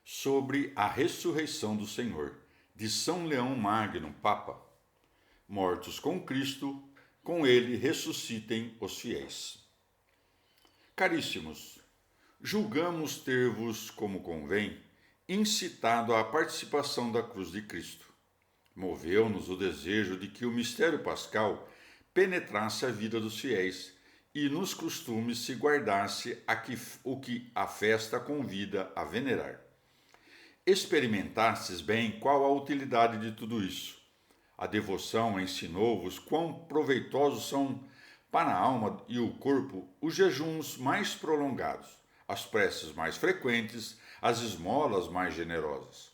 sobre a ressurreição do Senhor, de São Leão Magno, Papa. Mortos com Cristo, com ele ressuscitem os fiéis. Caríssimos, julgamos ter-vos, como convém, incitado à participação da cruz de Cristo. Moveu-nos o desejo de que o mistério pascal penetrasse a vida dos fiéis e nos costumes se guardasse o que a festa convida a venerar. Experimentastes bem qual a utilidade de tudo isso. A devoção ensinou-vos quão proveitosos são para a alma e o corpo os jejuns mais prolongados, as preces mais frequentes, as esmolas mais generosas.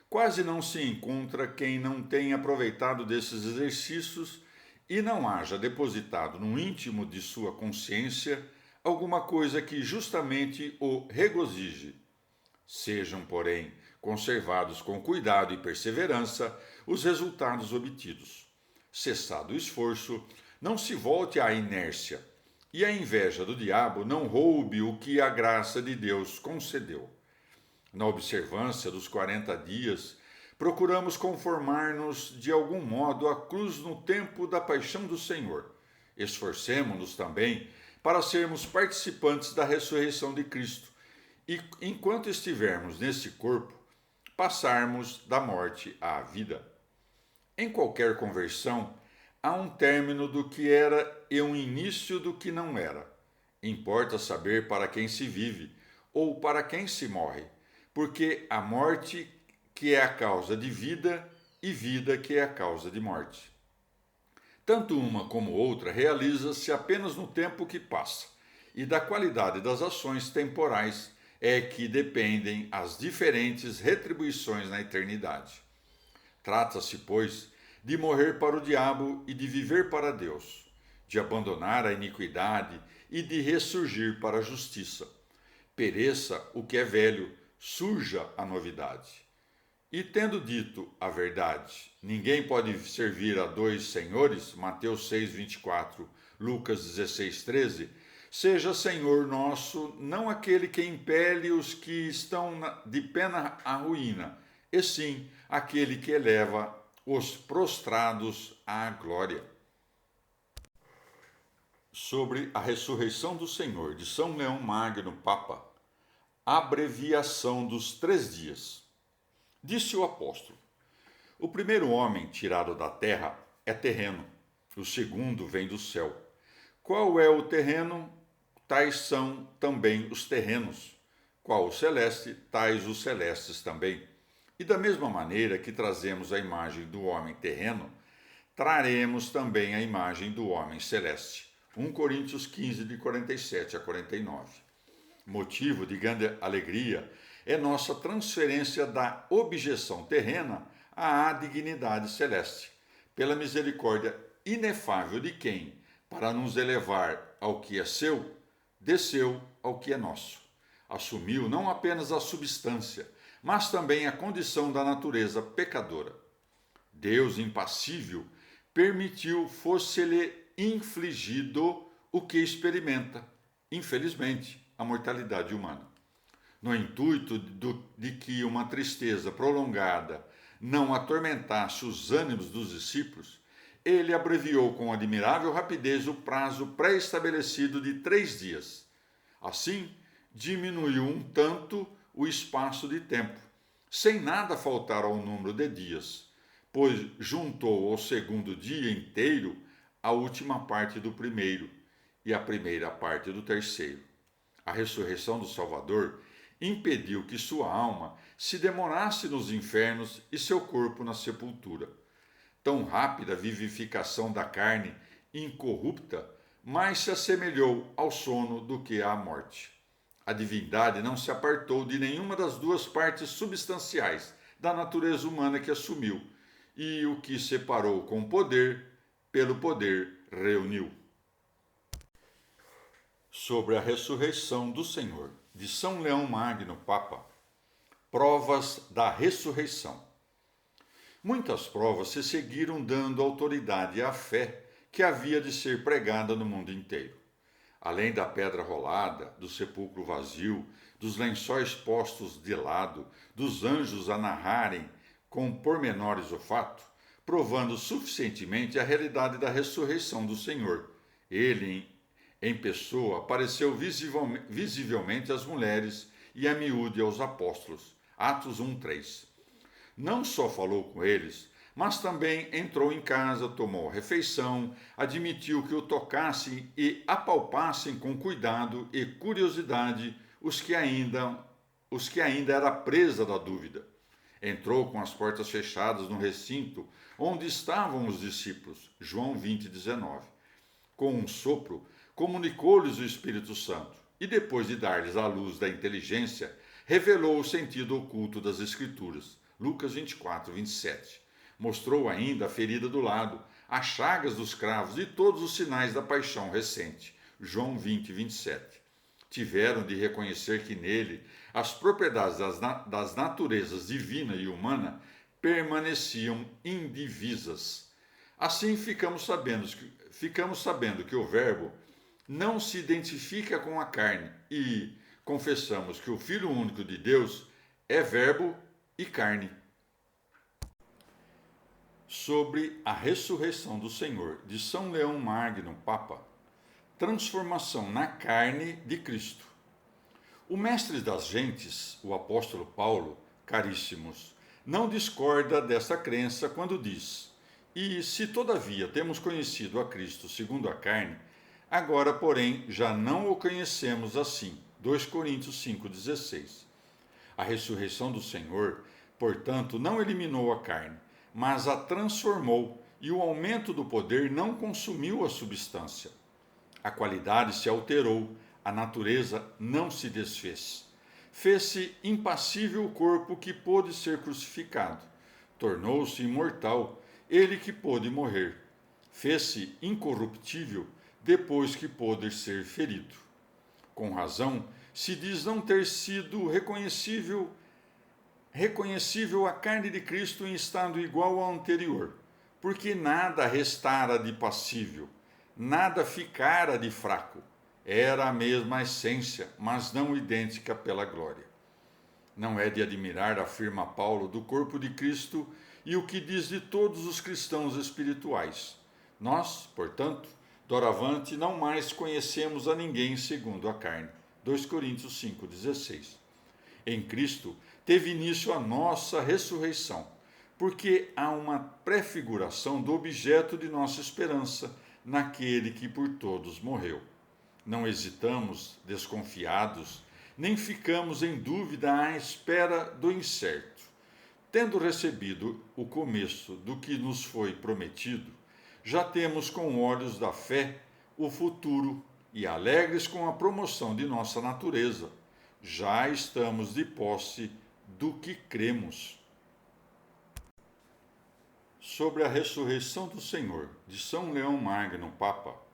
Quase não se encontra quem não tenha aproveitado desses exercícios e não haja depositado no íntimo de sua consciência alguma coisa que justamente o regozije. Sejam, porém, conservados com cuidado e perseverança os resultados obtidos. Cessado o esforço, não se volte à inércia, e a inveja do diabo não roube o que a graça de Deus concedeu. Na observância dos 40 dias, procuramos conformar-nos de algum modo à cruz no tempo da paixão do Senhor. Esforcemo-nos também para sermos participantes da ressurreição de Cristo e, enquanto estivermos nesse corpo, passarmos da morte à vida. Em qualquer conversão, há um término do que era e um início do que não era. Importa saber para quem se vive ou para quem se morre, porque a morte que é a causa de vida e vida que é a causa de morte. Tanto uma como outra realiza-se apenas no tempo que passa, e da qualidade das ações temporais é que dependem as diferentes retribuições na eternidade. Trata-se, pois, de morrer para o diabo e de viver para Deus, de abandonar a iniquidade e de ressurgir para a justiça. Pereça o que é velho, surja a novidade. E tendo dito a verdade, ninguém pode servir a dois senhores, Mateus 6, 24, Lucas 16, 13, seja Senhor nosso não aquele que impele os que estão de pena à ruína, e sim aquele que eleva os prostrados à glória. Sobre a ressurreição do Senhor, de São Leão Magno, Papa, abreviação dos 3 dias. Disse o apóstolo: o primeiro homem tirado da terra é terreno, o segundo vem do céu. Qual é o terreno? Tais são também os terrenos. Qual o celeste? Tais os celestes também. E da mesma maneira que trazemos a imagem do homem terreno, traremos também a imagem do homem celeste. 1 Coríntios 15, de 47 a 49. Motivo de grande alegria é nossa transferência da objeção terrena à dignidade celeste, pela misericórdia inefável de quem, para nos elevar ao que é seu, desceu ao que é nosso. Assumiu não apenas a substância, mas também a condição da natureza pecadora. Deus impassível permitiu fosse-lhe infligido o que experimenta, infelizmente, a mortalidade humana. No intuito de que uma tristeza prolongada não atormentasse os ânimos dos discípulos, ele abreviou com admirável rapidez o prazo pré-estabelecido de 3 dias. Assim, diminuiu um tanto o espaço de tempo, sem nada faltar ao número de dias, pois juntou ao segundo dia inteiro a última parte do primeiro e a primeira parte do terceiro. A ressurreição do Salvador impediu que sua alma se demorasse nos infernos e seu corpo na sepultura. Tão rápida vivificação da carne incorrupta, mais se assemelhou ao sono do que à morte. A divindade não se apartou de nenhuma das duas partes substanciais da natureza humana que assumiu, e o que separou com poder, pelo poder reuniu. Sobre a ressurreição do Senhor, de São Leão Magno, Papa. Provas da ressurreição. Muitas provas se seguiram dando autoridade à fé que havia de ser pregada no mundo inteiro. Além da pedra rolada, do sepulcro vazio, dos lençóis postos de lado, dos anjos a narrarem com pormenores o fato, provando suficientemente a realidade da ressurreição do Senhor. Ele, em pessoa, apareceu visivelmente às mulheres e a miúde aos apóstolos. Atos 1:3. Não só falou com eles, mas também entrou em casa, tomou refeição, admitiu que o tocassem e apalpassem com cuidado e curiosidade os que ainda era presa da dúvida. Entrou com as portas fechadas no recinto onde estavam os discípulos. João 20:19. Com um sopro, comunicou-lhes o Espírito Santo e, depois de dar-lhes a luz da inteligência, revelou o sentido oculto das Escrituras. Lucas 24:27. Mostrou ainda a ferida do lado, as chagas dos cravos e todos os sinais da paixão recente. João 20:27. Tiveram de reconhecer que nele as propriedades das naturezas divina e humana permaneciam indivisas. Assim ficamos sabendo que o Verbo não se identifica com a carne e confessamos que o Filho único de Deus é Verbo e carne. Sobre a ressurreição do Senhor, de São Leão Magno, Papa. Transformação na carne de Cristo. O mestre das gentes, o apóstolo Paulo, caríssimos, não discorda dessa crença quando diz: e se todavia temos conhecido a Cristo segundo a carne, agora, porém, já não o conhecemos assim. 2 Coríntios 5,16. A ressurreição do Senhor, portanto, não eliminou a carne, mas a transformou, e o aumento do poder não consumiu a substância. A qualidade se alterou, a natureza não se desfez. Fez-se impassível o corpo que pôde ser crucificado. Tornou-se imortal, ele que pôde morrer. Fez-se incorruptível, depois que pôde ser ferido. Com razão, se diz não ter sido reconhecível a carne de Cristo em estado igual ao anterior, porque nada restara de passível, nada ficara de fraco. Era a mesma essência, mas não idêntica pela glória. Não é de admirar, afirma Paulo, do corpo de Cristo e o que diz de todos os cristãos espirituais. Nós, portanto, doravante não mais conhecemos a ninguém segundo a carne. 2 Coríntios 5,16. Em Cristo teve início a nossa ressurreição, porque há uma prefiguração do objeto de nossa esperança, naquele que por todos morreu. Não hesitamos, desconfiados, nem ficamos em dúvida à espera do incerto. Tendo recebido o começo do que nos foi prometido, já temos com olhos da fé o futuro e, alegres com a promoção de nossa natureza, já estamos de posse do que cremos. Sobre a ressurreição do Senhor, de São Leão Magno, Papa.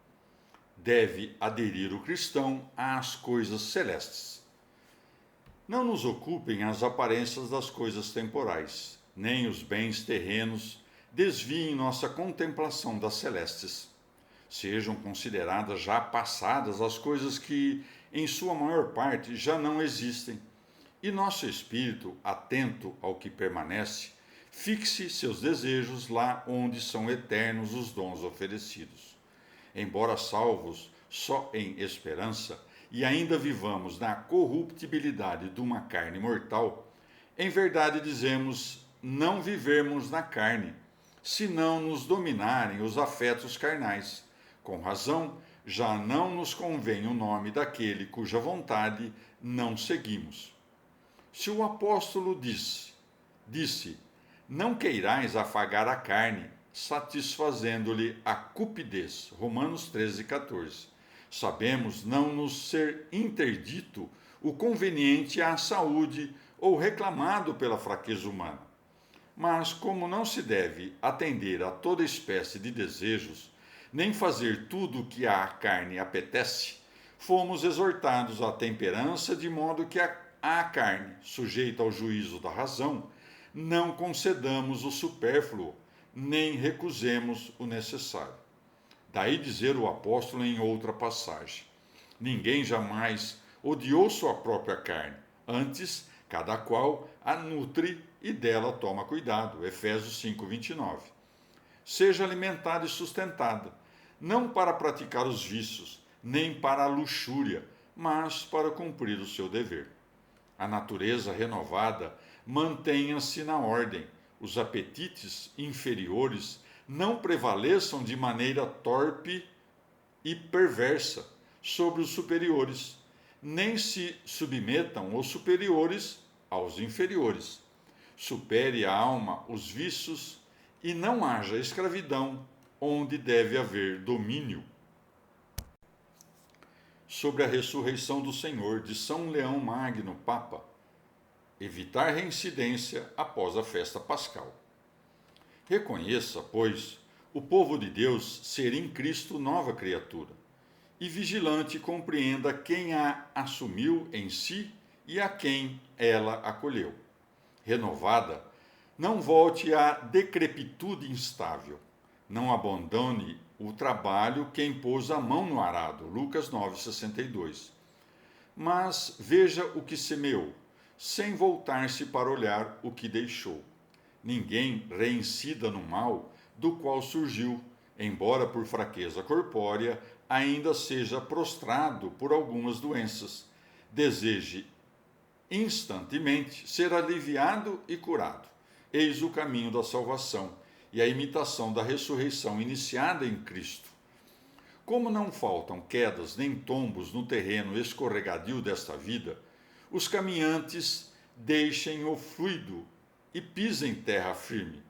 Deve aderir o cristão às coisas celestes. Não nos ocupem as aparências das coisas temporais, nem os bens terrenos desviem nossa contemplação das celestes. Sejam consideradas já passadas as coisas que, em sua maior parte, já não existem, e nosso espírito, atento ao que permanece, fixe seus desejos lá onde são eternos os dons oferecidos. Embora salvos só em esperança e ainda vivamos na corruptibilidade de uma carne mortal, em verdade dizemos não vivermos na carne, se não nos dominarem os afetos carnais. Com razão, já não nos convém o nome daquele cuja vontade não seguimos. Se o apóstolo disse, não queirais afagar a carne, satisfazendo-lhe a cupidez. Romanos 13,14. Sabemos não nos ser interdito o conveniente à saúde ou reclamado pela fraqueza humana. Mas, como não se deve atender a toda espécie de desejos, nem fazer tudo o que a carne apetece, fomos exortados à temperança, de modo que à carne, sujeita ao juízo da razão, não concedamos o supérfluo, nem recusemos o necessário. Daí dizer o apóstolo em outra passagem: ninguém jamais odiou sua própria carne, Antes, cada qual a nutre e dela toma cuidado. Efésios 5:29. Seja alimentada e sustentada, não para praticar os vícios, nem para a luxúria, mas para cumprir o seu dever. A natureza renovada mantenha-se na ordem, os apetites inferiores não prevaleçam de maneira torpe e perversa sobre os superiores, nem se submetam os superiores aos inferiores. Supere a alma os vícios e não haja escravidão onde deve haver domínio. Sobre a ressurreição do Senhor, de São Leão Magno, Papa. Evitar reincidência após a festa pascal. Reconheça, pois, o povo de Deus ser em Cristo nova criatura, e vigilante compreenda quem a assumiu em si e a quem ela acolheu. Renovada, não volte à decrepitude instável. Não abandone o trabalho quem pôs a mão no arado. Lucas 9,62. Mas veja o que semeou, sem voltar-se para olhar o que deixou. Ninguém reincida no mal do qual surgiu, embora por fraqueza corpórea ainda seja prostrado por algumas doenças. Deseje instantemente ser aliviado e curado. Eis o caminho da salvação e a imitação da ressurreição iniciada em Cristo. Como não faltam quedas nem tombos no terreno escorregadio desta vida, os caminhantes deixem o fluido e pisem terra firme,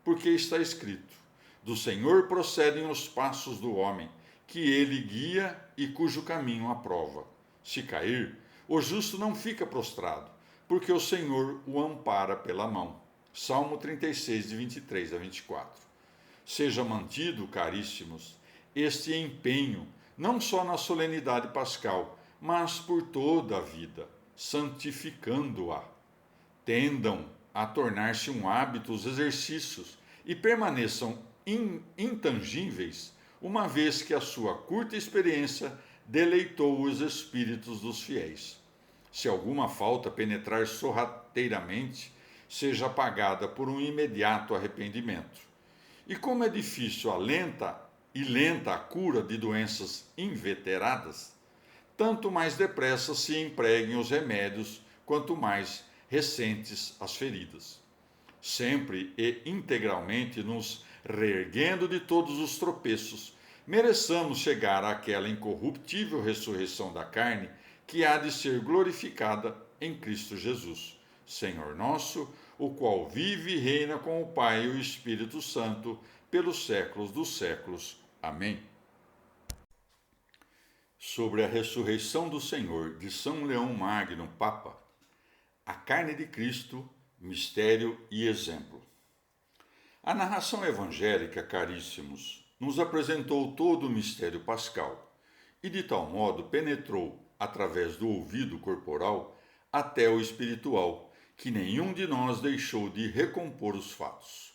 porque está escrito: do Senhor procedem os passos do homem, que ele guia e cujo caminho aprova. Se cair, o justo não fica prostrado, porque o Senhor o ampara pela mão. Salmo 36, de 23 a 24. Seja mantido, caríssimos, este empenho, não só na solenidade pascal, mas por toda a vida, santificando-a. Tendam a tornar-se um hábito os exercícios e permaneçam intangíveis, uma vez que a sua curta experiência deleitou os espíritos dos fiéis. Se alguma falta penetrar sorrateiramente, seja apagada por um imediato arrependimento. E como é difícil a lenta a cura de doenças inveteradas, tanto mais depressa se empreguem os remédios, quanto mais recentes as feridas. Sempre e integralmente nos reerguendo de todos os tropeços, mereçamos chegar àquela incorruptível ressurreição da carne que há de ser glorificada em Cristo Jesus, Senhor nosso, o qual vive e reina com o Pai e o Espírito Santo pelos séculos dos séculos. Amém. Sobre a ressurreição do Senhor, de São Leão Magno, Papa. A carne de Cristo, mistério e exemplo. A narração evangélica, caríssimos, nos apresentou todo o mistério pascal e de tal modo penetrou, através do ouvido corporal, até o espiritual, que nenhum de nós deixou de recompor os fatos.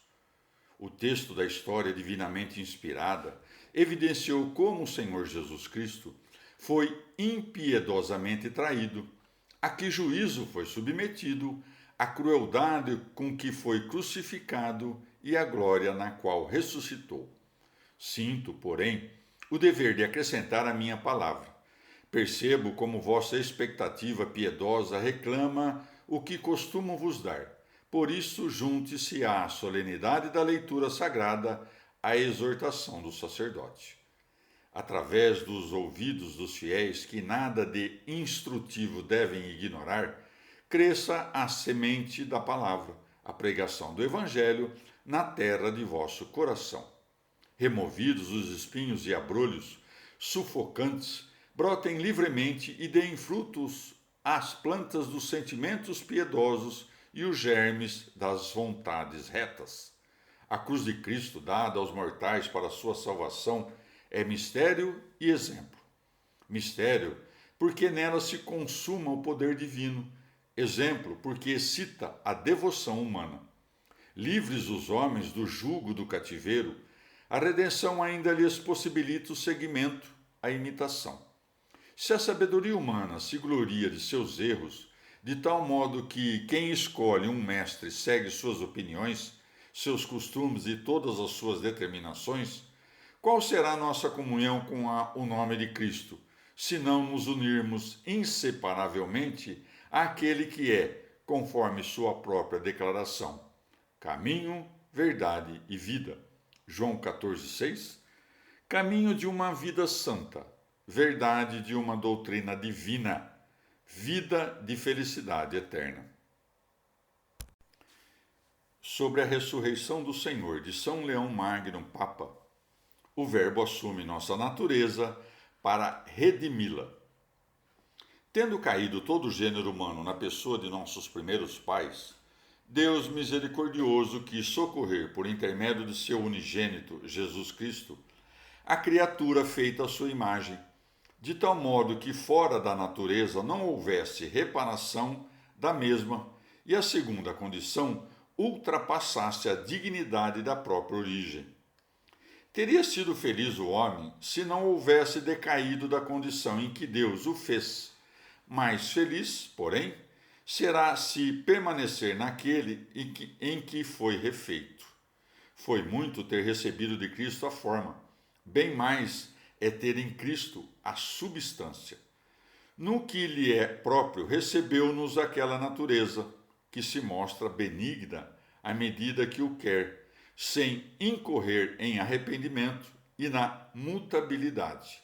O texto da história divinamente inspirada evidenciou como o Senhor Jesus Cristo foi impiedosamente traído, a que juízo foi submetido, a crueldade com que foi crucificado e a glória na qual ressuscitou. Sinto, porém, o dever de acrescentar a minha palavra. Percebo como vossa expectativa piedosa reclama o que costumo vos dar. Por isso, junte-se à solenidade da leitura sagrada, à exortação do sacerdote. Através dos ouvidos dos fiéis, que nada de instrutivo devem ignorar, cresça a semente da palavra, a pregação do Evangelho, na terra de vosso coração. Removidos os espinhos e abrolhos sufocantes, brotem livremente e deem frutos as plantas dos sentimentos piedosos e os germes das vontades retas. A cruz de Cristo, dada aos mortais para a sua salvação, é mistério e exemplo. Mistério, porque nela se consuma o poder divino. Exemplo, porque excita a devoção humana. Livres os homens do jugo do cativeiro, a redenção ainda lhes possibilita o seguimento, a imitação. Se a sabedoria humana se gloria de seus erros, de tal modo que quem escolhe um mestre segue suas opiniões, seus costumes e todas as suas determinações, qual será a nossa comunhão com o nome de Cristo, se não nos unirmos inseparavelmente àquele que é, conforme sua própria declaração, caminho, verdade e vida? João 14,6. Caminho de uma vida santa, verdade de uma doutrina divina, vida de felicidade eterna. Sobre a ressurreição do Senhor, de São Leão Magno, Papa, o Verbo assume nossa natureza para redimi-la. Tendo caído todo o gênero humano na pessoa de nossos primeiros pais, Deus misericordioso quis socorrer, por intermédio de seu unigênito, Jesus Cristo, a criatura feita à sua imagem, de tal modo que fora da natureza não houvesse reparação da mesma, e a segunda condição ultrapassasse a dignidade da própria origem. Teria sido feliz o homem se não houvesse decaído da condição em que Deus o fez. Mais feliz, porém, será se permanecer naquele em que foi refeito. Foi muito ter recebido de Cristo a forma, bem mais é ter em Cristo a substância. No que lhe é próprio, recebeu-nos aquela natureza, que se mostra benigna à medida que o quer, sem incorrer em arrependimento e na mutabilidade.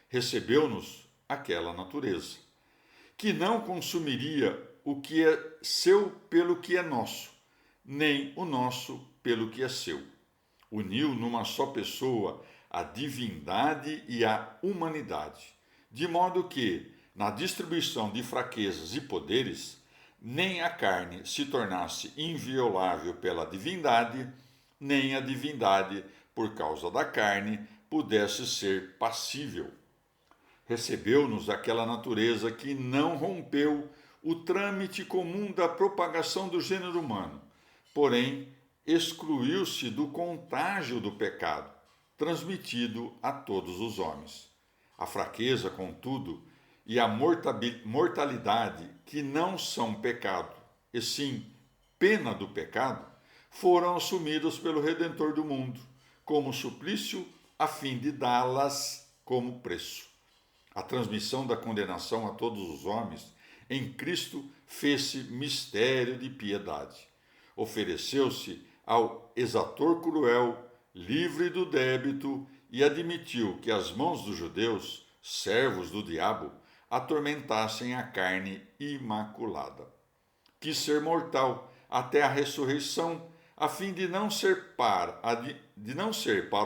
Recebeu-nos aquela natureza, que não consumiria o que é seu pelo que é nosso, nem o nosso pelo que é seu. Uniu numa só pessoa a divindade e a humanidade, de modo que, na distribuição de fraquezas e poderes, nem a carne se tornasse inviolável pela divindade, nem a divindade, por causa da carne, pudesse ser passível. Recebeu-nos aquela natureza que não rompeu o trâmite comum da propagação do gênero humano, porém excluiu-se do contágio do pecado, transmitido a todos os homens. A fraqueza, contudo, e a mortalidade, que não são pecado, e sim pena do pecado, foram assumidos pelo Redentor do mundo, como suplício, a fim de dá-las como preço. A transmissão da condenação a todos os homens em Cristo fez-se mistério de piedade. Ofereceu-se ao exator cruel, livre do débito, e admitiu que as mãos dos judeus, servos do diabo, atormentassem a carne imaculada. Quis ser mortal até a ressurreição, a fim de não ser para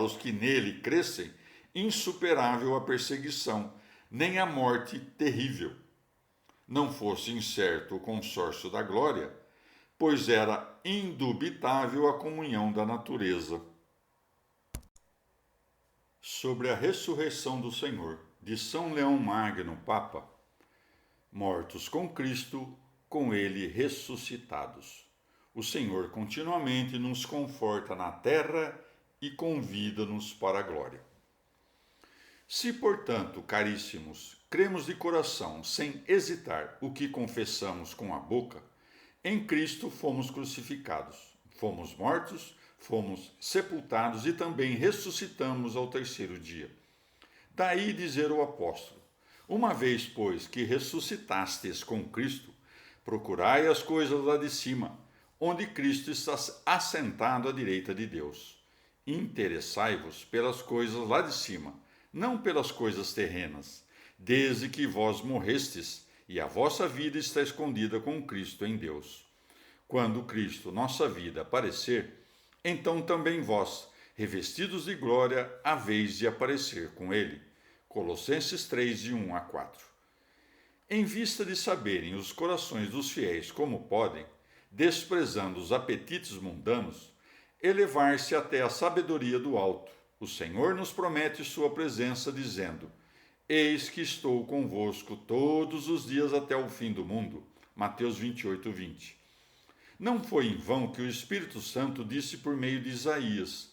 os que nele crescem insuperável a perseguição, nem a morte terrível. Não fosse incerto o consórcio da glória, pois era indubitável a comunhão da natureza. Sobre a ressurreição do Senhor, de São Leão Magno, Papa, mortos com Cristo, com ele ressuscitados. O Senhor continuamente nos conforta na terra e convida-nos para a glória. Se, portanto, caríssimos, cremos de coração, sem hesitar, o que confessamos com a boca, em Cristo fomos crucificados, fomos mortos, fomos sepultados e também ressuscitamos ao terceiro dia. Daí dizer o apóstolo: uma vez, pois, que ressuscitastes com Cristo, procurai as coisas lá de cima, onde Cristo está assentado à direita de Deus. Interessai-vos pelas coisas lá de cima, não pelas coisas terrenas, desde que vós morrestes, e a vossa vida está escondida com Cristo em Deus. Quando Cristo, nossa vida, aparecer, então também vós, revestidos de glória, haveis de aparecer com ele. Colossenses 3, de 1 a 4. Em vista de saberem os corações dos fiéis como podem, desprezando os apetites mundanos, elevar-se até a sabedoria do alto, o Senhor nos promete sua presença, dizendo: eis que estou convosco todos os dias até o fim do mundo. Mateus 28, 20. Não foi em vão que o Espírito Santo disse por meio de Isaías: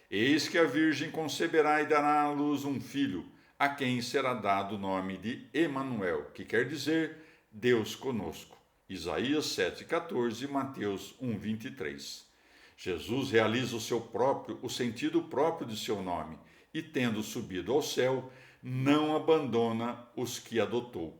eis que a Virgem conceberá e dará à luz um filho, a quem será dado o nome de Emanuel, que quer dizer Deus conosco. Isaías 7,14 e Mateus 1,23. Jesus realiza o sentido próprio de seu nome e, tendo subido ao céu, não abandona os que adotou.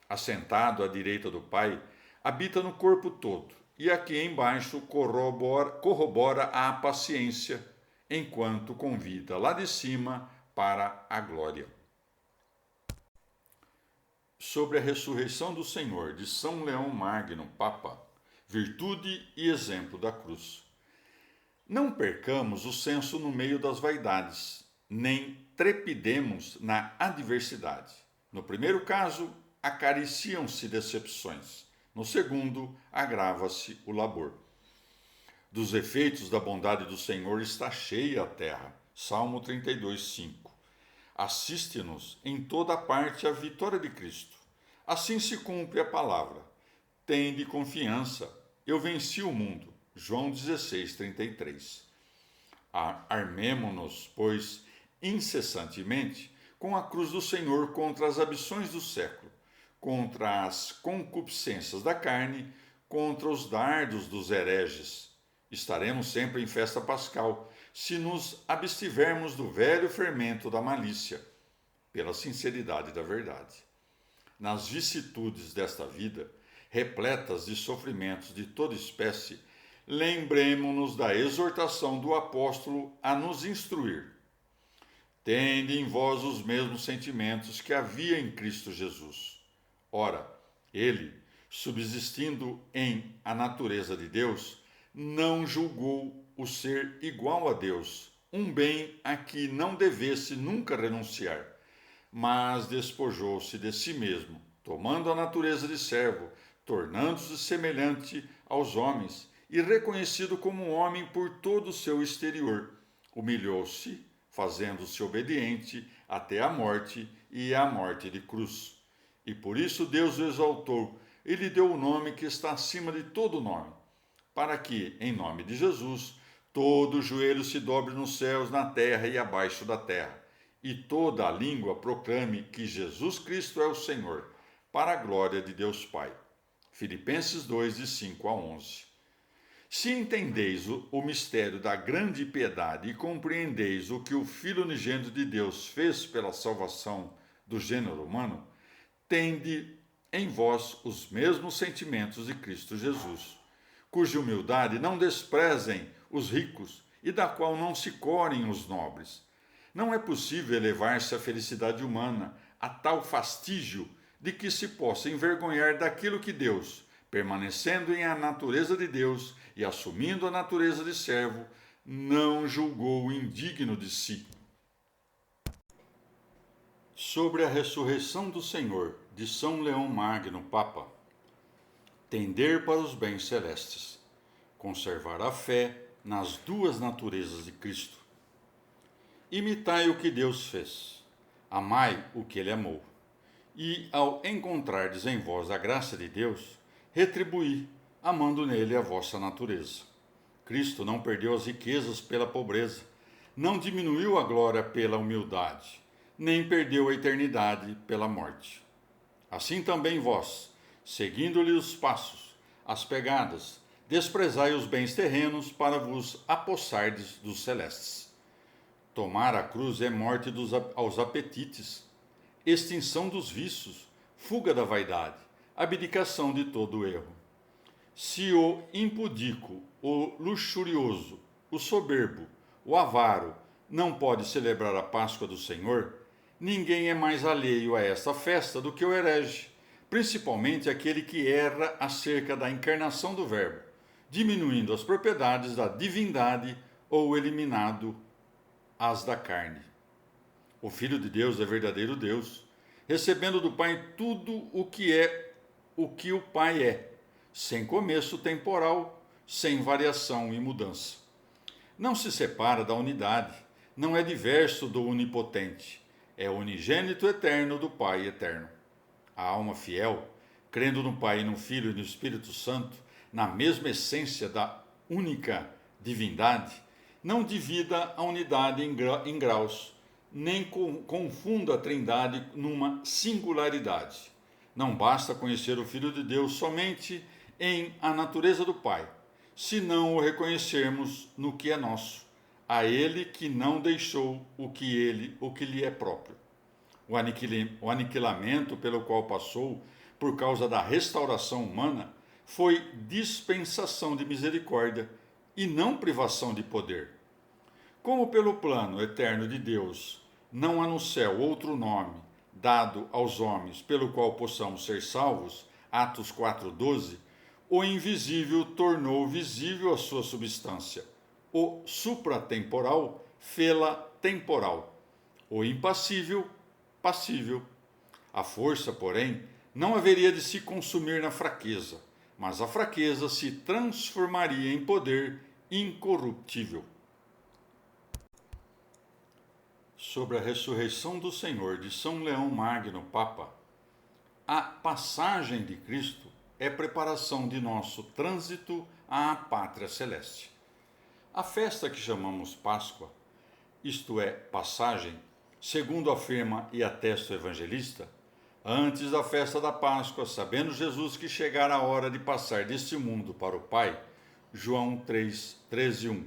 Assentado à direita do Pai, habita no corpo todo, e aqui embaixo corrobora a paciência, enquanto convida lá de cima para a glória. Sobre a ressurreição do Senhor, de São Leão Magno, Papa, virtude e exemplo da cruz. Não percamos o senso no meio das vaidades, nem trepidemos na adversidade. No primeiro caso, acariciam-se decepções. No segundo, agrava-se o labor. Dos efeitos da bondade do Senhor está cheia a terra. Salmo 32:5. Assiste-nos em toda parte a vitória de Cristo. Assim se cumpre a palavra. Tende confiança, eu venci o mundo. João 16:33. Armemo-nos, pois, incessantemente com a cruz do Senhor contra as ambições do século, contra as concupiscências da carne, contra os dardos dos hereges. Estaremos sempre em festa pascal, se nos abstivermos do velho fermento da malícia, pela sinceridade da verdade. Nas vicissitudes desta vida, repletas de sofrimentos de toda espécie, lembremo-nos da exortação do apóstolo a nos instruir. Tende em vós os mesmos sentimentos que havia em Cristo Jesus. Ora, ele, subsistindo em a natureza de Deus, não julgou o ser igual a Deus, um bem a que não devesse nunca renunciar, mas despojou-se de si mesmo, tomando a natureza de servo, tornando-se semelhante aos homens, e reconhecido como um homem por todo o seu exterior, humilhou-se, fazendo-se obediente até a morte e a morte de cruz. E por isso Deus o exaltou e lhe deu o nome que está acima de todo nome, para que, em nome de Jesus, todo joelho se dobre nos céus, na terra e abaixo da terra, e toda a língua proclame que Jesus Cristo é o Senhor, para a glória de Deus Pai. Filipenses 2, de 5 a 11. Se entendeis o mistério da grande piedade e compreendeis o que o Filho unigênito de Deus fez pela salvação do gênero humano, tende em vós os mesmos sentimentos de Cristo Jesus, cuja humildade não desprezem os ricos e da qual não se corem os nobres. Não é possível elevar-se à felicidade humana a tal fastígio de que se possa envergonhar daquilo que Deus, permanecendo em a natureza de Deus e assumindo a natureza de servo, não julgou indigno de si. Sobre a ressurreição do Senhor, de São Leão Magno, Papa. Tender para os bens celestes. Conservar a fé nas duas naturezas de Cristo. Imitai o que Deus fez. Amai o que Ele amou. E, ao encontrardes em vós a graça de Deus, retribuí, amando nele a vossa natureza. Cristo não perdeu as riquezas pela pobreza, não diminuiu a glória pela humildade, nem perdeu a eternidade pela morte. Assim também vós, seguindo-lhe os passos, as pegadas, desprezai os bens terrenos para vos apossardes dos celestes. Tomar a cruz é morte aos apetites, extinção dos vícios, fuga da vaidade, abdicação de todo o erro. Se o impudico, o luxurioso, o soberbo, o avaro não pode celebrar a Páscoa do Senhor, ninguém é mais alheio a esta festa do que o herege, principalmente aquele que erra acerca da encarnação do Verbo, diminuindo as propriedades da divindade ou eliminando as da carne. O Filho de Deus é verdadeiro Deus, recebendo do Pai tudo o que o Pai é, sem começo temporal, sem variação e mudança. Não se separa da unidade, não é diverso do onipotente, é unigênito eterno do Pai eterno. A alma fiel, crendo no Pai e no Filho e no Espírito Santo, na mesma essência da única divindade, não divida a unidade em graus, nem confunda a trindade numa singularidade. Não basta conhecer o Filho de Deus somente em a natureza do Pai, se não o reconhecermos no que é nosso, a ele que não deixou o que lhe é próprio. O aniquilamento pelo qual passou por causa da restauração humana foi dispensação de misericórdia e não privação de poder. Como pelo plano eterno de Deus não há no céu outro nome dado aos homens pelo qual possamos ser salvos, Atos 4:12, o invisível tornou visível a sua substância. O supratemporal fê-la temporal. O impassível, passível. A força, porém, não haveria de se consumir na fraqueza, mas a fraqueza se transformaria em poder incorruptível. Sobre a ressurreição do Senhor de São Leão Magno, Papa, a passagem de Cristo é preparação de nosso trânsito à pátria celeste. A festa que chamamos Páscoa, isto é, passagem, segundo afirma e atesta o evangelista, antes da festa da Páscoa, sabendo Jesus que chegara a hora de passar deste mundo para o Pai, João 3:13-1.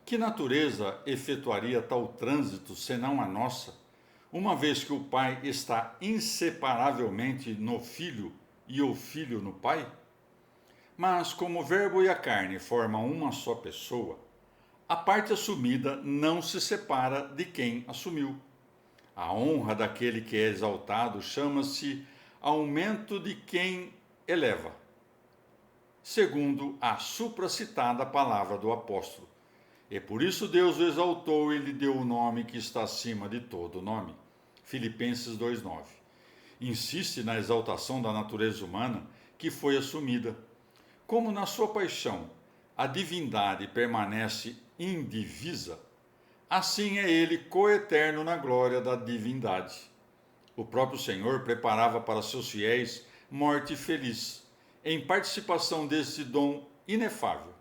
Que natureza efetuaria tal trânsito senão a nossa, uma vez que o Pai está inseparavelmente no Filho e o Filho no Pai? Mas como o Verbo e a carne formam uma só pessoa, a parte assumida não se separa de quem assumiu. A honra daquele que é exaltado chama-se aumento de quem eleva, segundo a supracitada palavra do apóstolo. E por isso Deus o exaltou e lhe deu o nome que está acima de todo nome. Filipenses 2:9. Insiste na exaltação da natureza humana que foi assumida. Como na sua paixão a divindade permanece indivisa, assim é ele coeterno na glória da divindade. O próprio Senhor preparava para seus fiéis morte feliz, em participação desse dom inefável,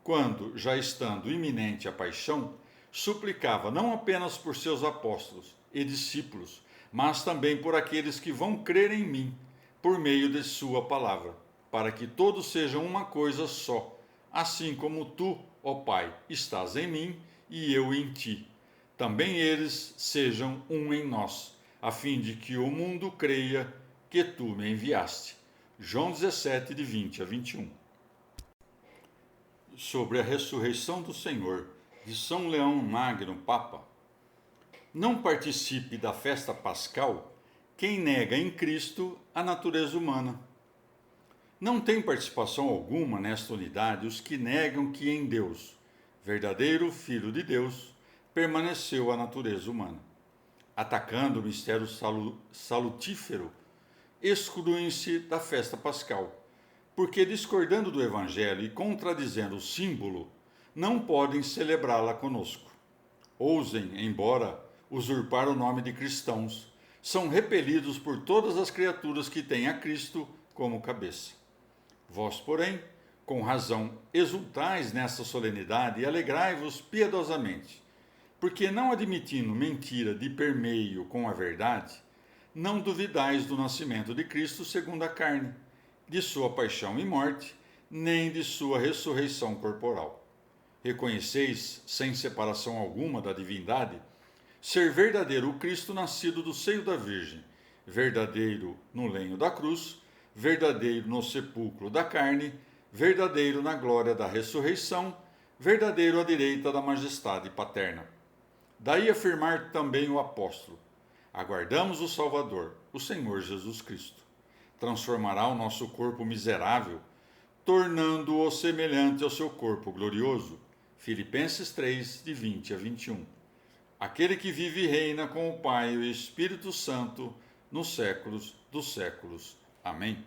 quando, já estando iminente a paixão, suplicava não apenas por seus apóstolos e discípulos, mas também por aqueles que vão crer em mim, por meio de sua palavra, para que todos sejam uma coisa só, assim como tu, ó Pai, estás em mim e eu em ti. Também eles sejam um em nós, a fim de que o mundo creia que tu me enviaste. João 17, de 20-21. Sobre a ressurreição do Senhor, de São Leão Magno, Papa. Não participe da festa pascal quem nega em Cristo a natureza humana. Não tem participação alguma nesta unidade os que negam que em Deus, verdadeiro Filho de Deus, permaneceu a natureza humana. Atacando o mistério salutífero, excluem-se da festa pascal, porque discordando do Evangelho e contradizendo o símbolo, não podem celebrá-la conosco. Ousem, embora, usurpar o nome de cristãos, são repelidos por todas as criaturas que têm a Cristo como cabeça. Vós, porém, com razão, exultais nessa solenidade e alegrai-vos piedosamente, porque não admitindo mentira de permeio com a verdade, não duvidais do nascimento de Cristo segundo a carne, de sua paixão e morte, nem de sua ressurreição corporal. Reconheceis, sem separação alguma da divindade, ser verdadeiro o Cristo nascido do seio da Virgem, verdadeiro no lenho da cruz, verdadeiro no sepulcro da carne, verdadeiro na glória da ressurreição, verdadeiro à direita da majestade paterna. Daí afirmar também o apóstolo: aguardamos o Salvador, o Senhor Jesus Cristo. Transformará o nosso corpo miserável, tornando-o semelhante ao seu corpo glorioso. Filipenses 3, de 20-21. Aquele que vive e reina com o Pai e o Espírito Santo nos séculos dos séculos. Amém.